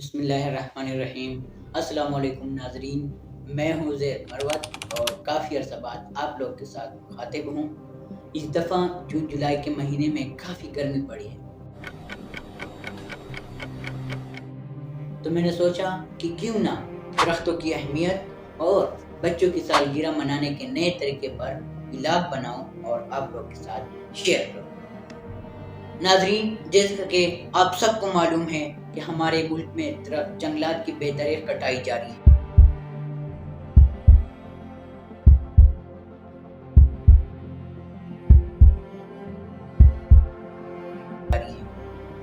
بسم اللہ الرحمن الرحیم۔ السلام علیکم ناظرین، میں ہوں زید مروت اور کافی عرصہ بعد آپ لوگ کے ساتھ مخاطب ہوں۔ اس دفعہ جون جولائی کے مہینے میں کافی گرمی پڑی ہے، تو میں نے سوچا کہ کیوں نہ درختوں کی اہمیت اور بچوں کی سالگرہ منانے کے نئے طریقے پر ولاگ بناؤں اور آپ لوگ کے ساتھ شیئر کروں۔ ناظرین، جیسا کہ آپ سب کو معلوم ہے کہ ہمارے ملک میں جنگلات کی بے دریغ کٹائی جاری ہے،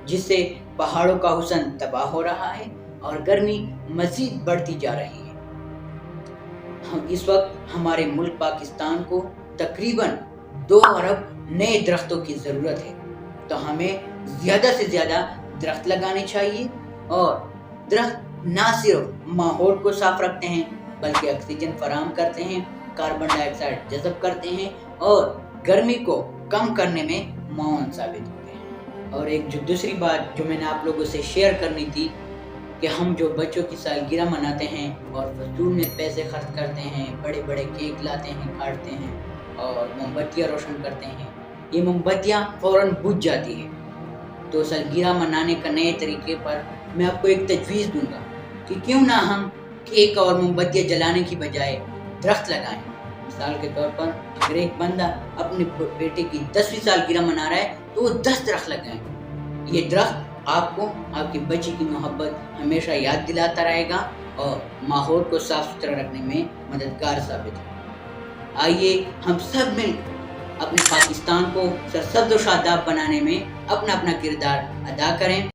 جس سے پہاڑوں کا حسن تباہ ہو رہا ہے اور گرمی مزید بڑھتی جا رہی ہے۔ اس وقت ہمارے ملک پاکستان کو تقریباً 2 ارب نئے درختوں کی ضرورت ہے، تو ہمیں زیادہ سے زیادہ درخت لگانے چاہیے۔ اور درخت نہ صرف ماحول کو صاف رکھتے ہیں بلکہ آکسیجن فراہم کرتے ہیں، کاربن ڈائی آکسائڈ جذب کرتے ہیں اور گرمی کو کم کرنے میں معاون ثابت ہوتے ہیں۔ اور ایک دوسری بات جو میں نے آپ لوگوں سے شیئر کرنی تھی کہ ہم جو بچوں کی سالگرہ مناتے ہیں اور فضول میں پیسے خرچ کرتے ہیں، بڑے بڑے کیک لاتے ہیں، کاٹتے ہیں اور موم بتیاں روشن کرتے ہیں، یہ موم بتیاں فوراً بجھ جاتی ہے۔ تو سالگرہ منانے کا نئے طریقے پر میں آپ کو ایک تجویز دوں گا کہ کیوں نہ ہم کیک اور موم بتیاں جلانے کی بجائے درخت لگائیں۔ مثال کے طور پر اگر ایک بندہ اپنے بیٹے کی 10ویں سالگرہ منا رہا ہے تو وہ 10 درخت لگائیں۔ یہ درخت آپ کو آپ کے بچے کی محبت ہمیشہ یاد دلاتا رہے گا اور ماحول کو صاف ستھرا رکھنے میں مددگار ثابت ہوگا۔ آئیے ہم سب مل اپنے پاکستان کو سرسبز و شاداب بنانے میں اپنا کردار ادا کریں۔